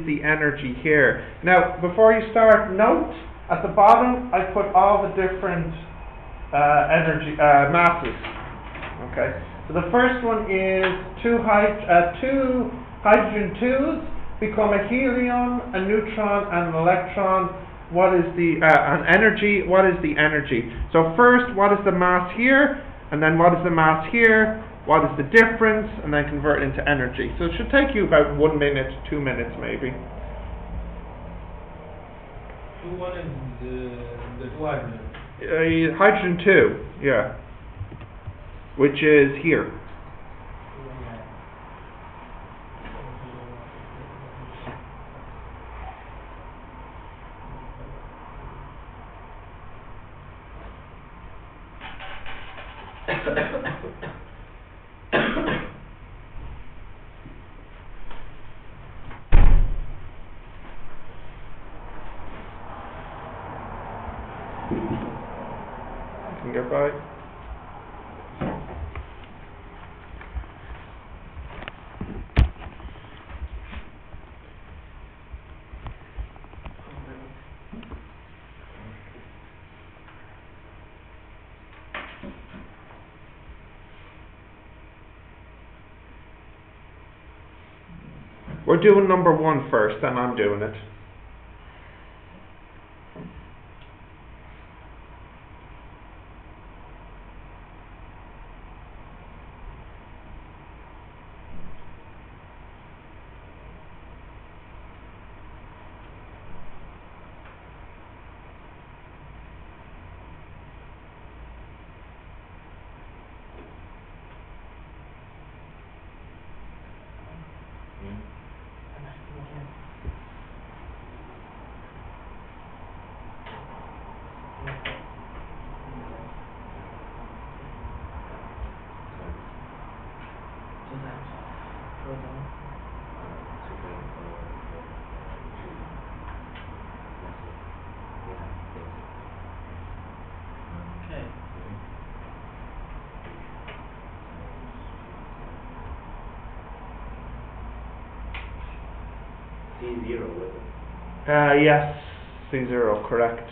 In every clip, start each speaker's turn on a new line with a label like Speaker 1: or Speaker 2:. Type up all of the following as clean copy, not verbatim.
Speaker 1: the energy here. Now, before you start, note at the bottom I put all the different masses. Okay, so the first one is two hydrogen 2s become a helium, a neutron, and an electron. What is the an energy? What is the energy? So first, what is the mass here, and then what is the mass here? What is the difference, and then convert it into energy. So it should take you about 1 minute, 2 minutes maybe.
Speaker 2: One is the two hydrogen.
Speaker 1: Hydrogen 2, yeah, which is here. Can get by. We're doing number 1 first, and I'm doing it.
Speaker 3: C0 with it.
Speaker 1: Yes, C0, correct.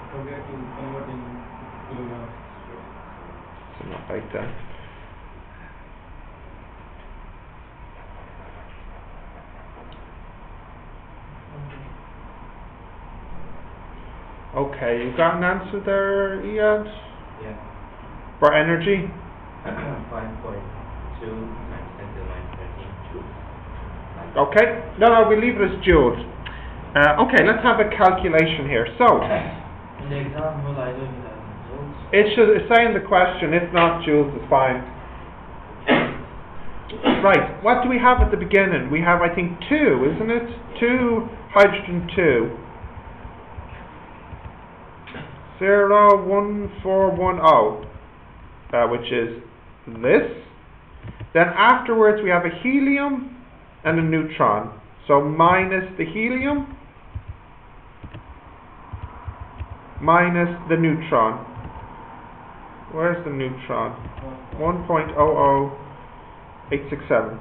Speaker 2: Forget to convert in kilograms.
Speaker 1: So not like that. Okay, you got an answer there, Ian?
Speaker 3: Yeah.
Speaker 1: For energy?
Speaker 3: 5.2 times 10 to the minus 13 joules.
Speaker 1: Okay, no, we leave it as joules. Okay, let's have a calculation here. So,
Speaker 2: In the example, I don't need joules.
Speaker 1: it should say in the question, if not joules, it's fine. Right, what do we have at the beginning? We have, I think, 2, isn't it? 2 hydrogen 2. 01410, which is this. Then afterwards we have a helium and a neutron. So minus the helium minus the neutron. Where's the neutron? 1.00867.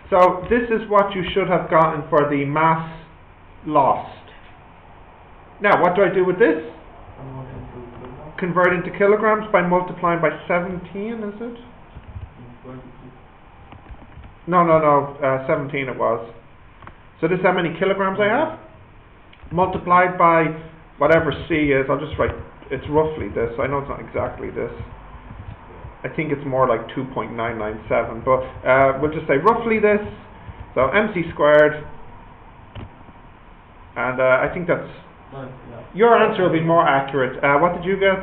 Speaker 1: So this is what you should have gotten for the mass lost. Now, what do I do with this? Convert into kilograms by multiplying by 17, is it? No, 17 it was. So this is how many kilograms I have? Multiplied by whatever C is, I'll just write, it's roughly this, I know it's not exactly this. I think it's more like 2.997, but we'll just say roughly this. So mc squared, and I think that's, your answer will be more accurate. What did you get?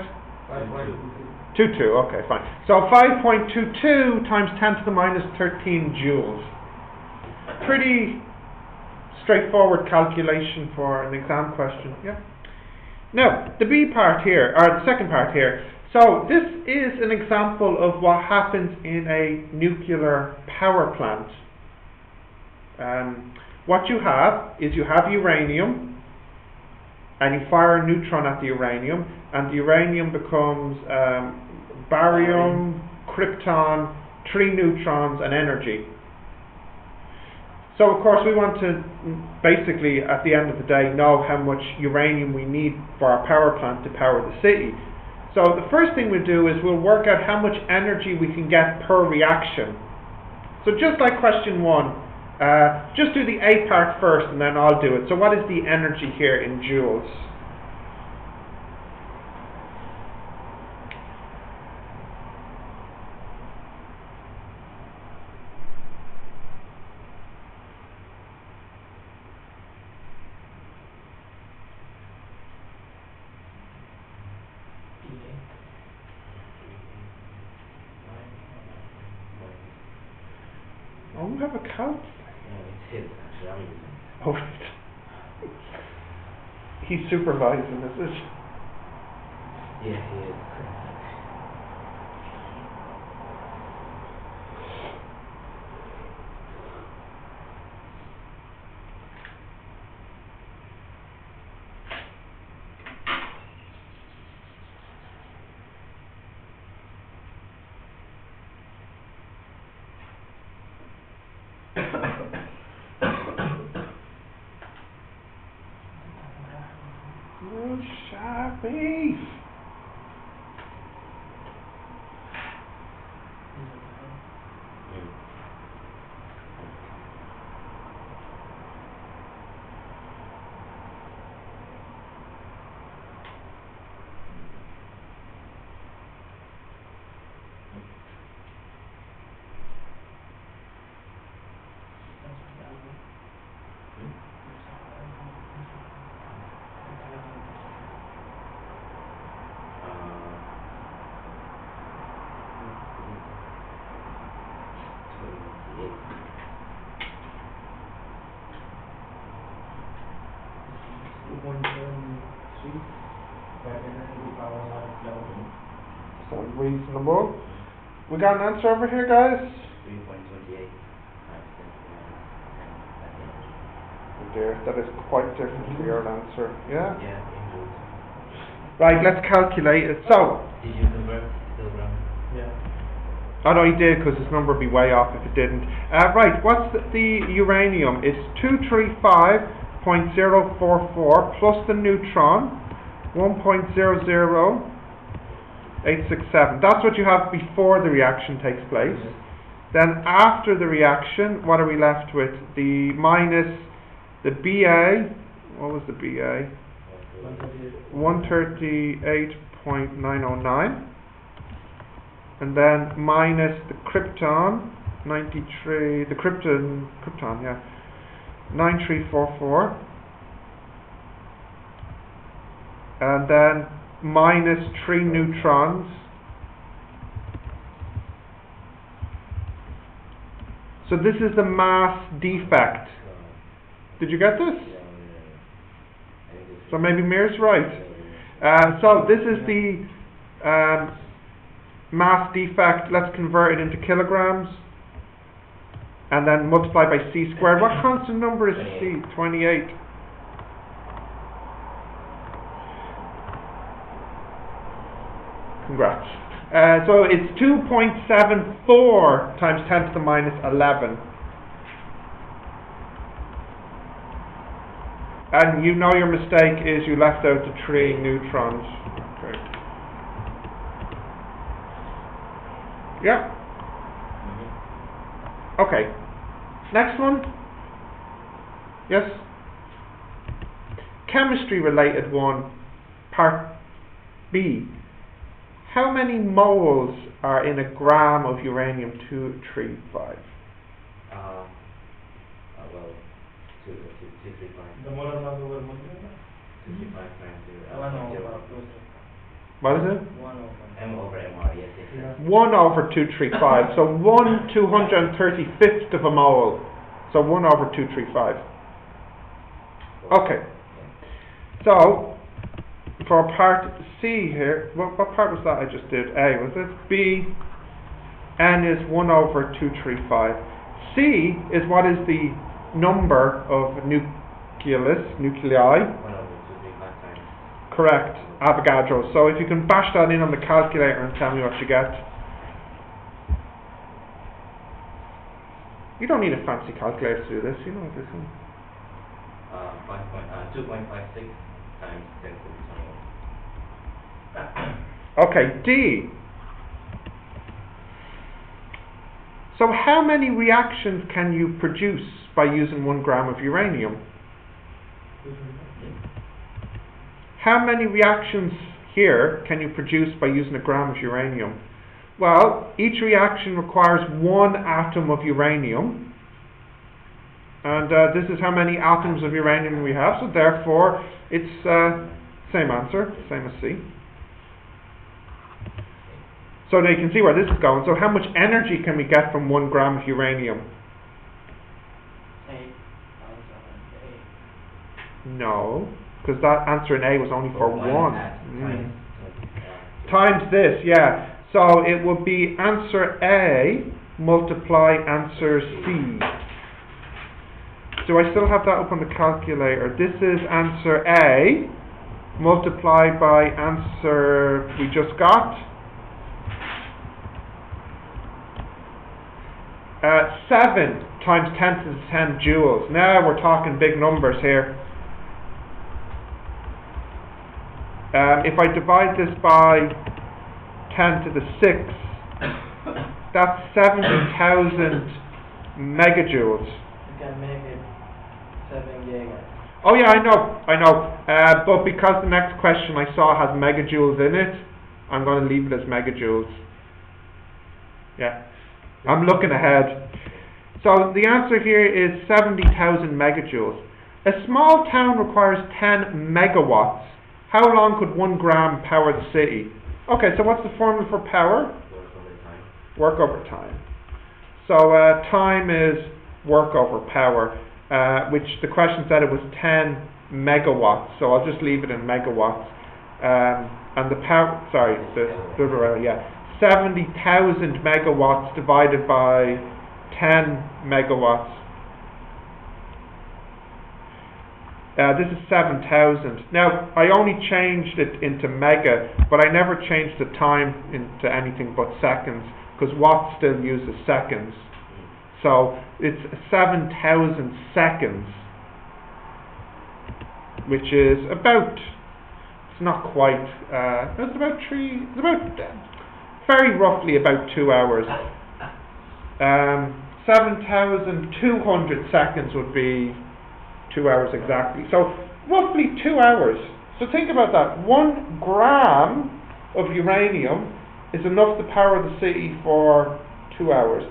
Speaker 1: 22, okay, fine. So 5.22 times 10 to the minus 13 joules. Pretty straightforward calculation for an exam question, yeah. Now, the B part here, or the second part here. So this is an example of what happens in a nuclear power plant. What you have is you have uranium, and you fire a neutron at the uranium, and the uranium becomes barium, krypton, 3 neutrons, and energy. So of course we want to basically, at the end of the day, know how much uranium we need for our power plant to power the city. So the first thing we'll do is we'll work out how much energy we can get per reaction. So just like question 1, just do the A part first and then I'll do it. So what is the energy here in joules? Oh, we have a calc.
Speaker 3: It's his, actually, I'm using it.
Speaker 1: Oh, right. He's supervising, is it?
Speaker 3: Yeah, he is.
Speaker 1: Oh, Shabby. Sounds reasonable. We got an answer over here, guys?
Speaker 3: 3.28.
Speaker 1: Oh dear, that is quite different to your answer. Yeah?
Speaker 3: Yeah, in joules.
Speaker 1: Right, let's calculate it. So,
Speaker 3: Did you convert to kilograms?
Speaker 2: Yeah.
Speaker 1: oh no, he did, because his number would be way off if it didn't. Right, what's the uranium? It's 235.044 plus the neutron, 1.00867. That's what you have before the reaction takes place. Then after the reaction, what are we left with? The minus the BA, what was the BA? 138.909. And then minus the krypton, 93, the krypton, yeah, 9344. And then minus 3 neutrons. So this is the mass defect. Did you get this? So maybe Mir's right. So this is the mass defect. Let's convert it into kilograms. And then multiply by c squared. What constant number is c? 28. Congrats. So it's 2.74 times 10 to the minus 11. And you know your mistake is you left out the 3 neutrons. Okay. Yeah. Okay. Next one. Yes. Chemistry related one. Part B. how many moles are in a gram of uranium-235?
Speaker 3: Well, 235.
Speaker 2: The molar mass over molecular mass?
Speaker 3: 235 times 0.
Speaker 2: 1 over
Speaker 1: What is it?
Speaker 2: 1 over.
Speaker 3: M over MR, yes, yes, yes.
Speaker 1: 1 over 235. So 1/235th of a mole. So 1 over 235. Okay. So, for part C here, what part was that I just did? A, was it? B, N is 1 over 235. C is what is the number of nuclei.
Speaker 3: 1 over 235 times.
Speaker 1: Correct, Avogadro. So if you can bash that in on the calculator and tell me what you get. You don't need a fancy calculator to do this, you know what this is.
Speaker 3: 2.56 times 10 to the 21.
Speaker 1: Okay, D. So how many reactions can you produce by using 1 gram of uranium? How many reactions here can you produce by using a gram of uranium? Well, each reaction requires 1 atom of uranium. And this is how many atoms of uranium we have, so therefore it's same answer, same as C. So now you can see where this is going. So how much energy can we get from 1 gram of uranium? No, because that answer in A was only for 1. Times this, yeah. So it would be answer A multiply answer C. Do I still have that up on the calculator? This is answer A multiplied by answer we just got. 7 times 10 to the 10 joules. Now we're talking big numbers here. If I divide this by 10 to the 6, that's 70,000 megajoules.
Speaker 2: You can make it 7 giga.
Speaker 1: Oh yeah, I know. But because the next question I saw has megajoules in it, I'm going to leave it as megajoules. Yeah, I'm looking ahead. So the answer here is 70,000 megajoules. A small town requires 10 megawatts. How long could 1 gram power the city? Okay, so what's the formula for power? Work over time. So time is work over power, which the question said it was 10 megawatts. So I'll just leave it in megawatts. And the power, sorry, the other way, yeah. 70,000 megawatts divided by 10 megawatts. This is 7,000. Now, I only changed it into mega, but I never changed the time into anything but seconds, because watt still uses seconds. So, it's 7,000 seconds, which is about, it's not quite, it's about very roughly about 2 hours. 7,200 seconds would be 2 hours exactly. So roughly 2 hours. So think about that. 1 gram of uranium is enough to power the city for 2 hours.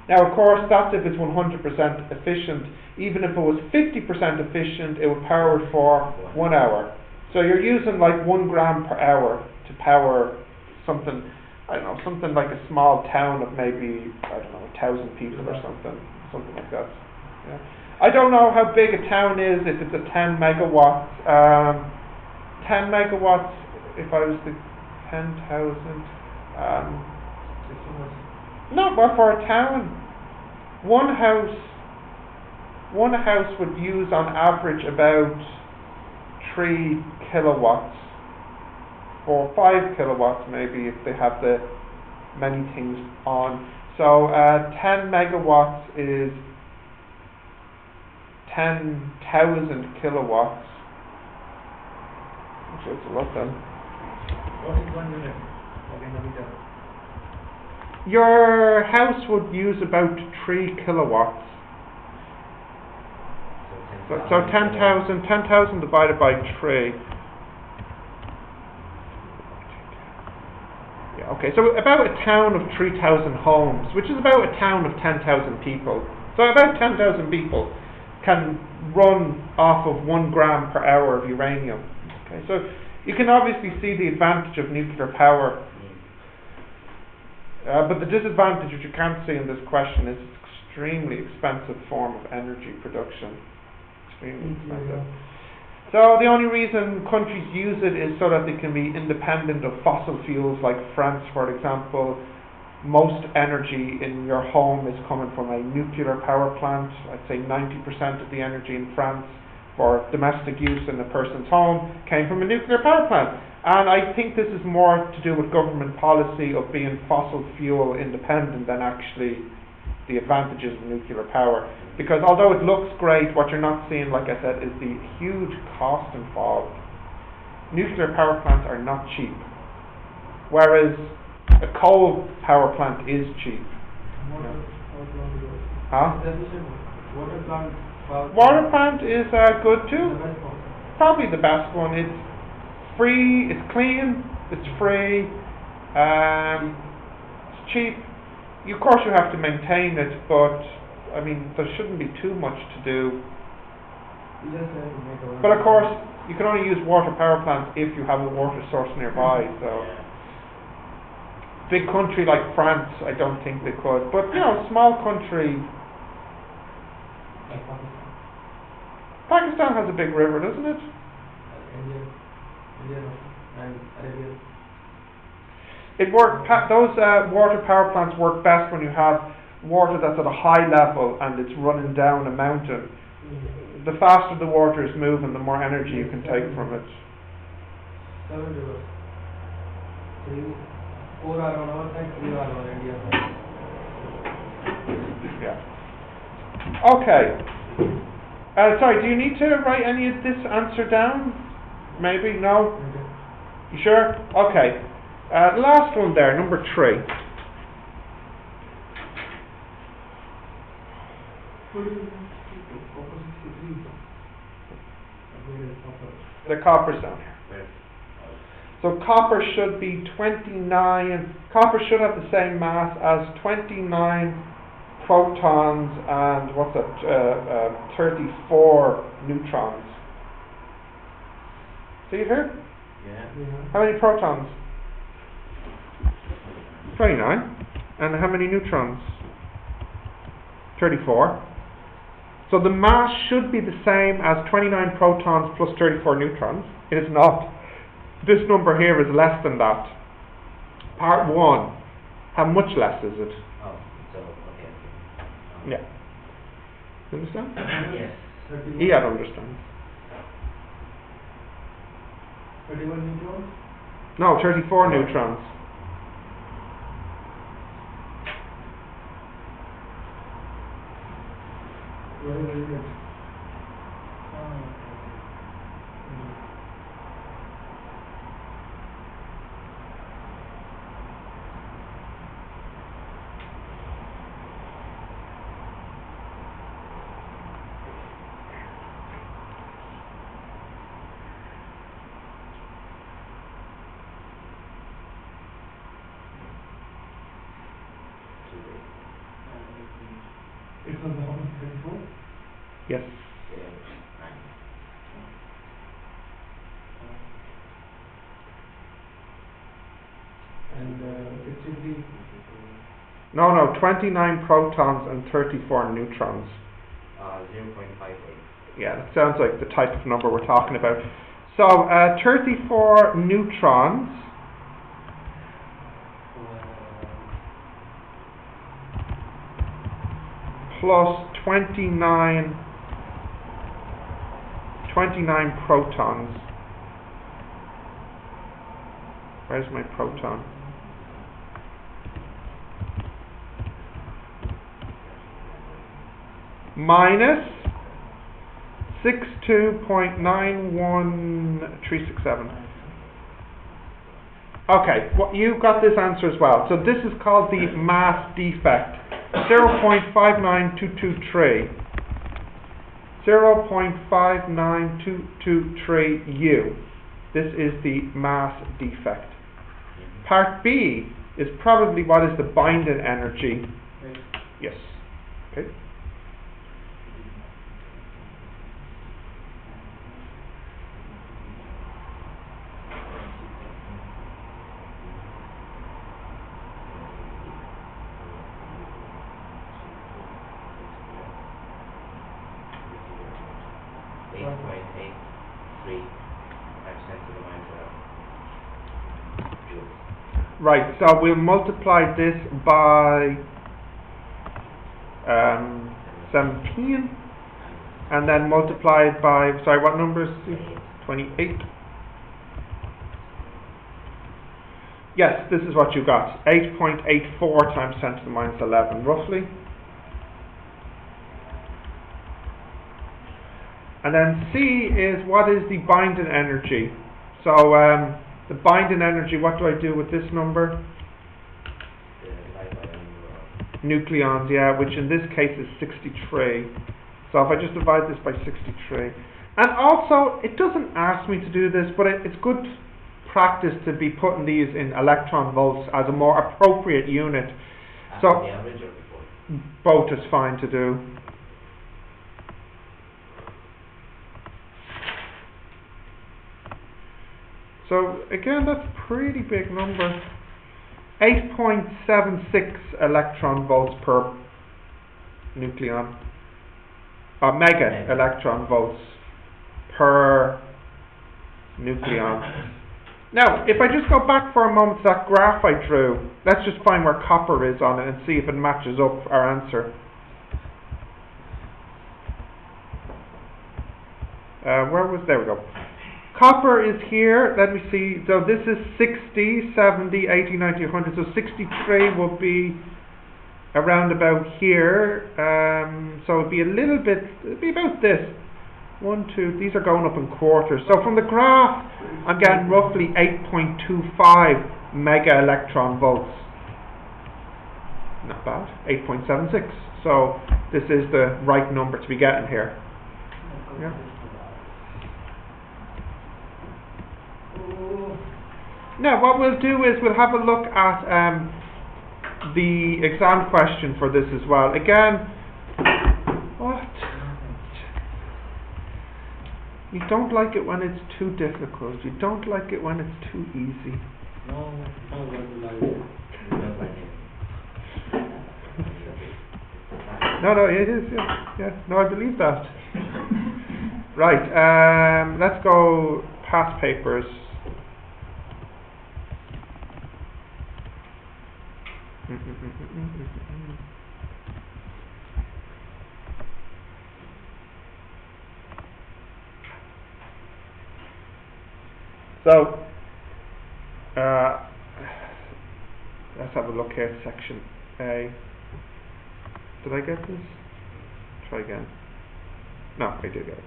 Speaker 1: Now of course that's if it's 100% efficient. Even if it was 50% efficient, it would power it for 1 hour. So you're using like 1 gram per hour to power something, I don't know, something like a small town of maybe, I don't know, 1,000 people or something like that. Yeah. I don't know how big a town is, if it's a 10 megawatts. 10 megawatts, if I was to 10,000. No, but for a town, one house would use on average about 3 kilowatts, or 5 kilowatts maybe if they have the many things on. So 10 megawatts is 10,000 kilowatts, which is a lot then.
Speaker 2: What is 1 unit? Okay, meter.
Speaker 1: Your house would use about 3 kilowatts. So 10,000 divided by 3. Okay, so about a town of 3,000 homes, which is about a town of 10,000 people. So about 10,000 people can run off of 1 gram per hour of uranium. Okay, so you can obviously see the advantage of nuclear power. But the disadvantage, which you can't see in this question, is it's extremely expensive form of energy production. Extremely expensive. So the only reason countries use it is so that they can be independent of fossil fuels, like France, for example. Most energy in your home is coming from a nuclear power plant. I'd say 90% of the energy in France for domestic use in a person's home came from a nuclear power plant. And I think this is more to do with government policy of being fossil fuel independent than actually the advantages of nuclear power. Because although it looks great, what you're not seeing, like I said, is the huge cost involved. Nuclear power plants are not cheap, whereas a coal power plant is cheap. Huh? Water plant is good too. Probably the best one. It's free, it's clean, it's free, it's cheap. Of course you have to maintain it, but I mean there shouldn't be too much to do. But of course you can only use water power plants if you have a water source nearby. So big country like France, I don't think they could. But you know, small country. Pakistan has a big river, doesn't it? Those water power plants work best when you have water that's at a high level and it's running down a mountain. The faster the water is moving, the more energy you can take from it. Yeah. Okay. Sorry, do you need to write any of this answer down? Maybe? No? You sure? Okay. Last one there, number 3. The copper's down here. So copper should be 29. Copper should have the same mass as 29 protons and 34 neutrons. See it here?
Speaker 3: Yeah.
Speaker 1: How many protons? 29. And how many neutrons? 34. So the mass should be the same as 29 protons plus 34 neutrons. It is not. This number here is less than that. Part 1. How much less is it?
Speaker 3: Oh, so, okay.
Speaker 1: Yeah. You understand?
Speaker 3: Yes.
Speaker 1: Ian understands.
Speaker 2: 31 neutrons?
Speaker 1: No, 34 neutrons.
Speaker 2: What is it? It was almost 34?
Speaker 1: Yes.
Speaker 2: And it should be...
Speaker 1: No, 29 protons and 34 neutrons.
Speaker 3: 0.58.
Speaker 1: Yeah, that sounds like the type of number we're talking about. So, 34 neutrons plus 29 protons. Where's my proton? Minus 62.91367. Okay, well, you got this answer as well. So this is called the mass defect. 0.59223. 0.59223 U. This is the mass defect. Part B is probably what is the binding energy. Yes. Okay. Right, so we'll multiply this by 17, and then multiply it by, sorry, what number is it? 28. Yes, this is what you got, 8.84 times 10 to the minus 11, roughly. And then C is what is the binding energy. So the binding energy, what do I do with this number? Nucleons, yeah, which in this case is 63. So if I just divide this by 63. And also, it doesn't ask me to do this, but it's good practice to be putting these in electron volts as a more appropriate unit. So
Speaker 3: the average or before?
Speaker 1: both is fine to do. So again, that's a pretty big number. 8.76 electron volts per nucleon. Mega electron volts per nucleon. Now, if I just go back for a moment to that graph I drew, let's just find where copper is on it and see if it matches up our answer. There we go. Copper is here, let me see, so this is 60, 70, 80, 90, 100, so 63 will be around about here, so it'd be it'd be about this. 1, 2, these are going up in quarters. So from the graph, I'm getting roughly 8.25 mega electron volts. Not bad, 8.76. So this is the right number to be getting here. Yeah. Now what we'll do is we'll have a look at the exam question for this as well. Again, what? You don't like it when it's too difficult. You don't like it when it's too easy.
Speaker 2: No, don't like it.
Speaker 1: No, it is, yeah. No, I believe that. Right, let's go past papers. So, let's have a look here, section A. Did I get this? Try again. No, I did get it.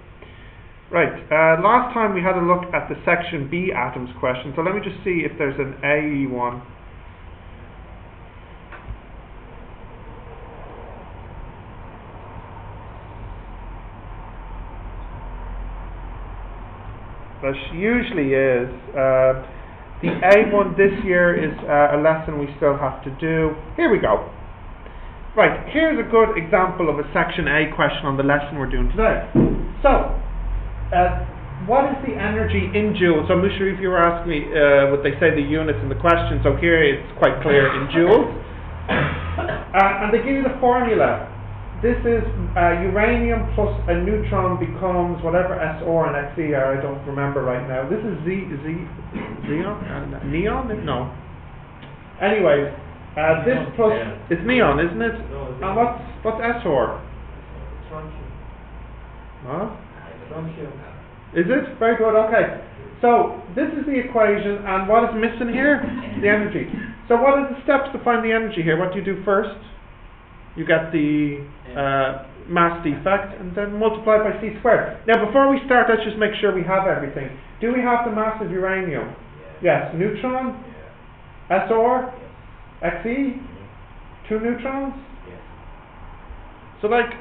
Speaker 1: Right, last time we had a look at the section B atoms question, so let me just see if there's an A one. There usually is. The A1 this year is a lesson we still have to do. Here we go. Right, here's a good example of a section A question on the lesson we're doing today. So, what is the energy in joules? So I'm not sure if you were asking me what they say the units in the question, so here it's quite clear in joules. And they give you the formula. This is uranium plus a neutron becomes whatever SR and Xe are, I don't remember right now. This is Xeon? Neon? No. Anyways, this plus, it's neon, isn't it?
Speaker 2: No,
Speaker 1: and what's SR?
Speaker 2: Strontium.
Speaker 1: Huh?
Speaker 2: Strontium.
Speaker 1: Is it? Very good, okay. So, this is the equation, and what is missing here? The energy. So what are the steps to find the energy here? What do you do first? You get the mass defect and then multiply by c squared. Now before we start, let's just make sure we have everything. Do we have the mass of uranium? Yes. Neutron? SR? Xe? 2 neutrons? So like,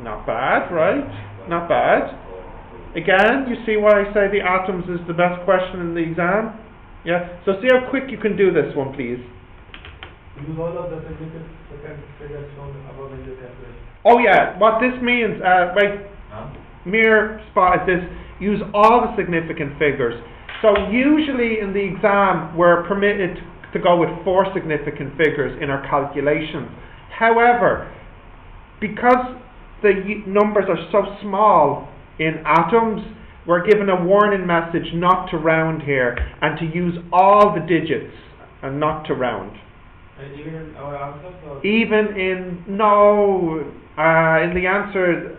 Speaker 1: not bad, right? Not bad. Again, you see why I say the atoms is the best question in the exam? Yeah, so see how quick you can do this one, please.
Speaker 2: Use all of the significant figures shown above in your calculation.
Speaker 1: Oh yeah, what this means, right,
Speaker 3: Huh?
Speaker 1: mere spot at this, use all the significant figures. So usually in the exam we're permitted to go with 4 significant figures in our calculations. However, because the numbers are so small in atoms, we're given a warning message not to round here and to use all the digits and not to round.
Speaker 2: And even in our answers, or
Speaker 1: Even in, no, in the answer,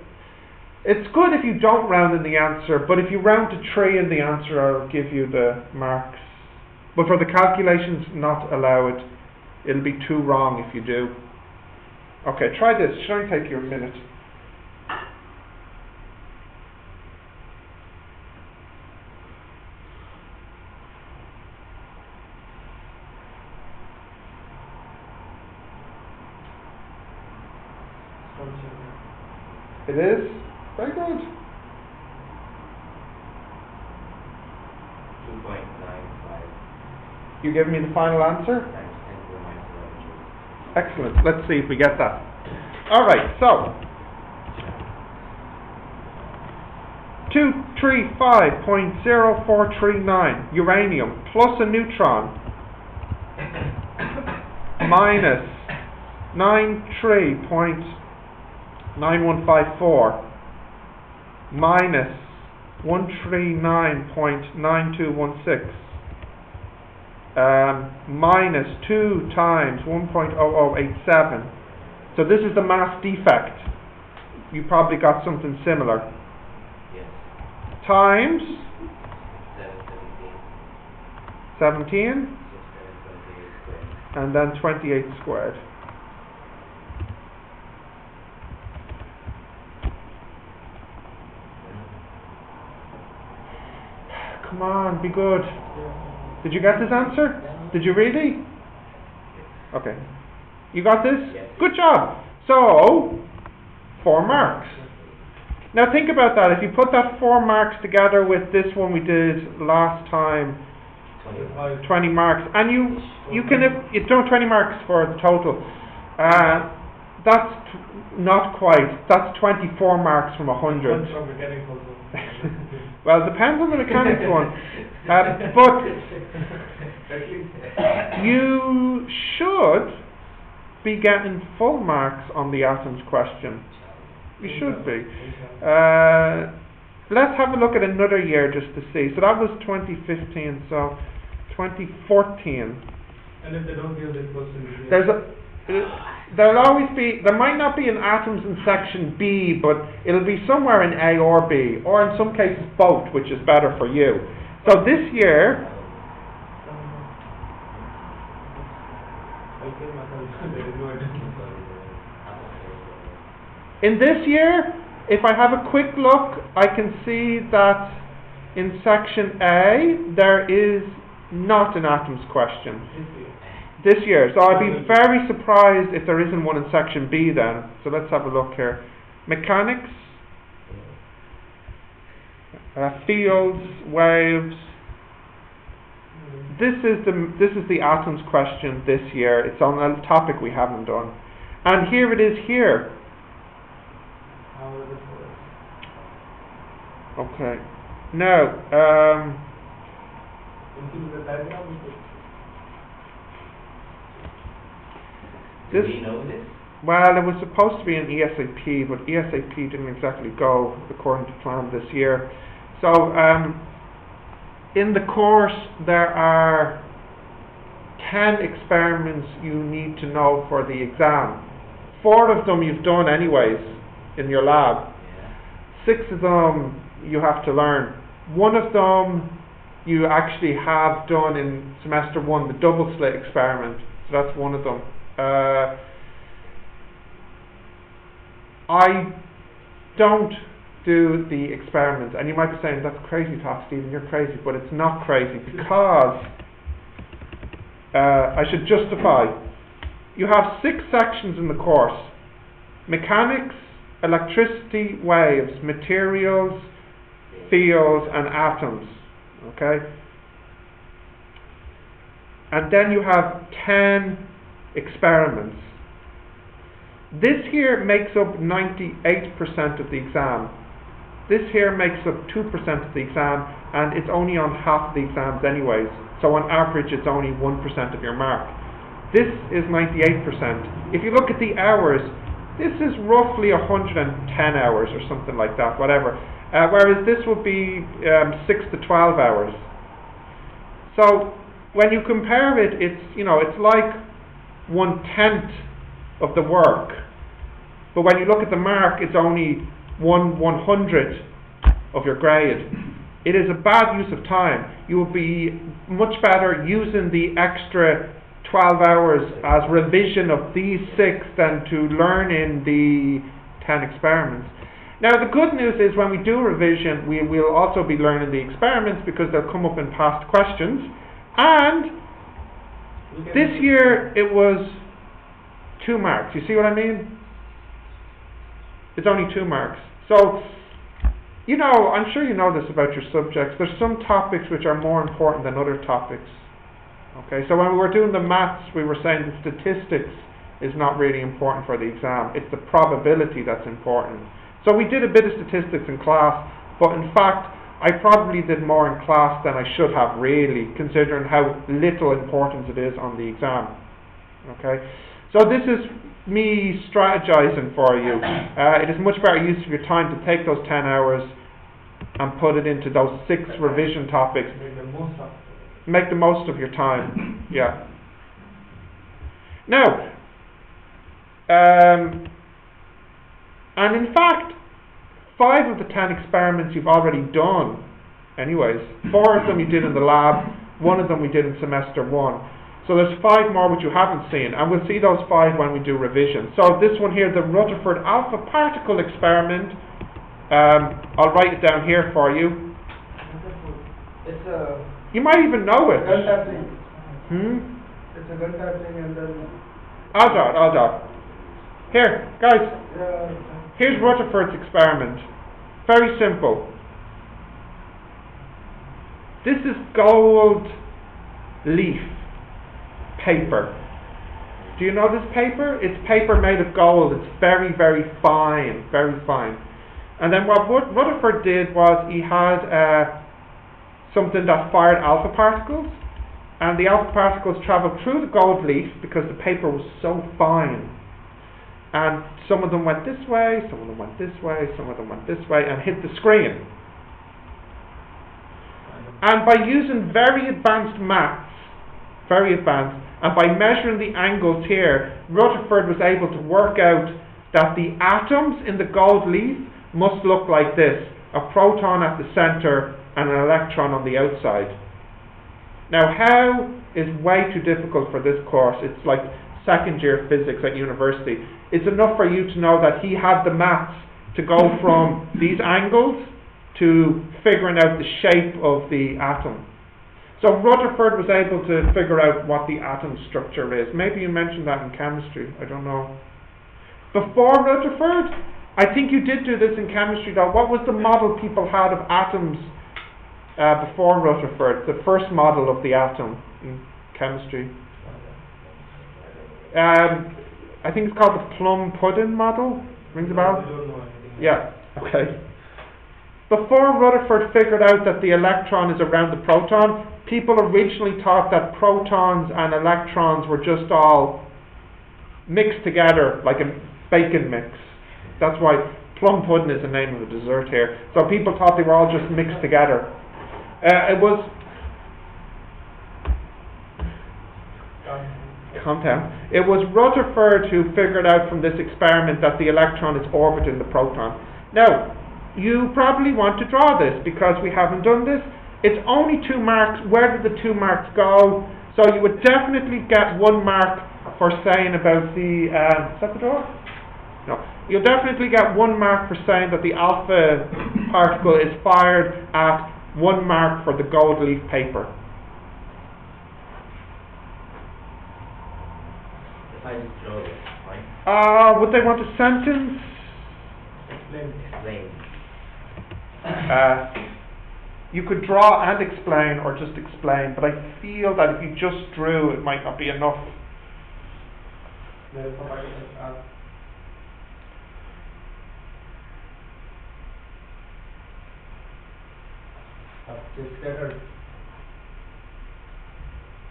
Speaker 1: it's good if you don't round in the answer, but if you round to 3 in the answer, I'll give you the marks. But for the calculations, not allow it. It'll be too wrong if you do. Okay, try this. Should only take you a minute. It is? Very good.
Speaker 3: 2.95
Speaker 1: You give me the final answer?
Speaker 3: times 10 to the minus 11 joules.
Speaker 1: Excellent. Let's see if we get that. Alright, so 235.0439 uranium plus a neutron minus 93.9154 minus 139.9216 minus 2 times 1.0087. So this is the mass defect. You probably got something similar.
Speaker 3: Yes.
Speaker 1: Times
Speaker 3: 717.
Speaker 1: 17
Speaker 3: 628 squared.
Speaker 1: and then 28 squared. Come on, be good. Did you get this answer? Did you really? Okay. You got this?
Speaker 3: Yes.
Speaker 1: Good job. So, 4 marks. Now think about that. If you put that 4 marks together with this one we did last time,
Speaker 3: 25.
Speaker 1: 20 marks, and you can you don't 20 marks for the total. That's not quite. That's 24 marks from 100.
Speaker 2: From mechanics also.
Speaker 1: Well, it depends on the mechanics one. But you should be getting full marks on the atoms question. You should be. Let's have a look at another year just to see. So that was 2015. So 2014.
Speaker 2: And if they don't give this question,
Speaker 1: There'll always be, there might not be an atoms in section B, but it'll be somewhere in A or B, or in some cases both, which is better for you. So this year, in this year, if I have a quick look, I can see that in section A, there is not an atoms question. This year. So I'd be very surprised if there isn't one in section B then. So let's have a look here. Mechanics, fields, waves. This is the atoms question this year. It's on a topic we haven't done. And here it is here. Okay. Now,
Speaker 3: Do we know this?
Speaker 1: well, it was supposed to be an ESAP, but ESAP didn't exactly go according to plan this year. So, in the course, there are 10 experiments you need to know for the exam. 4 of them you've done anyways in your lab.
Speaker 3: Yeah.
Speaker 1: 6 of them you have to learn. 1 of them you actually have done in semester 1, the double slit experiment. So that's 1 of them. I don't do the experiments, and you might be saying, that's crazy talk, Stephen, you're crazy, but it's not crazy, because I should justify. You have 6 sections in the course: mechanics, electricity, waves, materials, fields, and atoms. Okay? and then you have 10 experiments. This here makes up 98% of the exam. This here makes up 2% of the exam, and it's only on half of the exams anyways. So on average, it's only 1% of your mark. This is 98%. If you look at the hours, this is roughly 110 hours or something like that, whatever. Whereas this would be 6 to 12 hours. So when you compare it, it's like 1/10 of the work. But when you look at the mark, it's only 1/100 of your grade. It is a bad use of time. You would be much better using the extra 12 hours as revision of these 6 than to learn in the 10 experiments. Now the good news is when we do revision, we will also be learning the experiments because they'll come up in past questions. And this year it was 2 marks. You see what I mean? It's only 2 marks. So, I'm sure you know this about your subjects. There's some topics which are more important than other topics. Okay, so when we were doing the maths, we were saying the statistics is not really important for the exam. It's the probability that's important. So we did a bit of statistics in class, but in fact, I probably did more in class than I should have, really, considering how little importance it is on the exam. Okay, so this is me strategizing for you. It is much better use of your time to take those 10 hours and put it into those 6 revision topics. Make the most of your time. Yeah. Now, and in fact, 5 of the 10 experiments you've already done anyways. 4 of them you did in the lab, 1 of them we did in semester 1. So there's 5 more which you haven't seen, and we'll see those 5 when we do revision. So this one here, the Rutherford alpha particle experiment, I'll write it down here for you.
Speaker 2: It's a...
Speaker 1: You might even know it.
Speaker 2: gun type thing.
Speaker 1: It's
Speaker 2: a gun type thing and then...
Speaker 1: I'll do. Here, guys, here's Rutherford's experiment. Very simple. This is gold leaf paper. Do you know this paper? It's paper made of gold. It's very, very fine. Very fine. And then what Rutherford did was he had something that fired alpha particles, and the alpha particles travelled through the gold leaf because the paper was so fine. And some of them went this way, some of them went this way, some of them went this way, and hit the screen. And by using very advanced maths, and by measuring the angles here, Rutherford was able to work out that the atoms in the gold leaf must look like this: a proton at the centre and an electron on the outside. Now, how is way too difficult for this course. It's like second year physics at university. It's enough for you to know that he had the maths to go from these angles to figuring out the shape of the atom. So Rutherford was able to figure out what the atom structure is. Maybe you mentioned that in chemistry, I don't know. Before Rutherford, I think you did do this in chemistry though. What was the model people had of atoms before Rutherford? The first model of the atom in chemistry. I think it's called the plum pudding model. Rings a bell? Yeah, okay. Before Rutherford figured out that the electron is around the proton, people originally thought that protons and electrons were just all mixed together like a bacon mix. That's why plum pudding is the name of the dessert here. So people thought they were all just mixed together. It was Rutherford who figured out from this experiment that the electron is orbiting the proton. Now, you probably want to draw this because we haven't done this. It's only 2 marks. Where did the 2 marks go? So you would definitely get 1 mark for saying about the... is that the door? No. You'll definitely get 1 mark for saying that the alpha particle is fired at 1 mark for the gold leaf paper.
Speaker 3: If I just draw this, right?
Speaker 1: Would they want a sentence?
Speaker 3: Explain.
Speaker 1: you could draw and explain, or just explain, but I feel that if you just drew, it might not be enough.
Speaker 2: The alpha particles are scattered.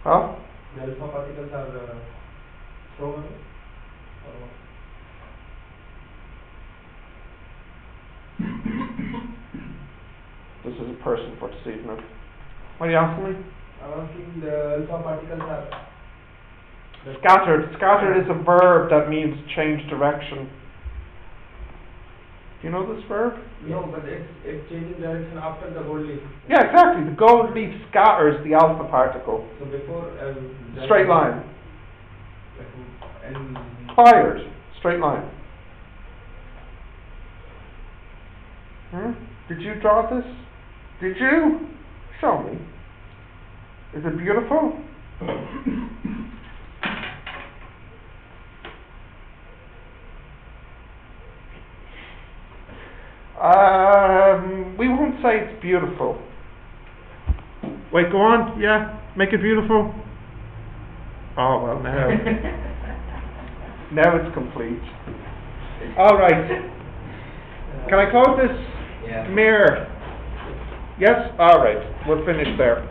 Speaker 1: Huh?
Speaker 2: The alpha particles are thrown away. Or what?
Speaker 1: This is a person for this evening. What are you asking me?
Speaker 2: I'm asking the alpha particles are
Speaker 1: Scattered. Scattered is a verb that means change direction. Do you know this verb?
Speaker 2: no, but it's changing direction after the gold leaf.
Speaker 1: Yeah, exactly. The gold leaf scatters the alpha particle.
Speaker 2: So before
Speaker 1: Straight line.
Speaker 2: And
Speaker 1: Fired. Straight line. Did you draw this? Did you? Show me. Is it beautiful? We won't say it's beautiful. Wait, go on. Yeah, make it beautiful. Oh, well, now. Now it's complete. All right. Can I close this
Speaker 3: Yeah.
Speaker 1: mirror? Yes? All right. We're finished there.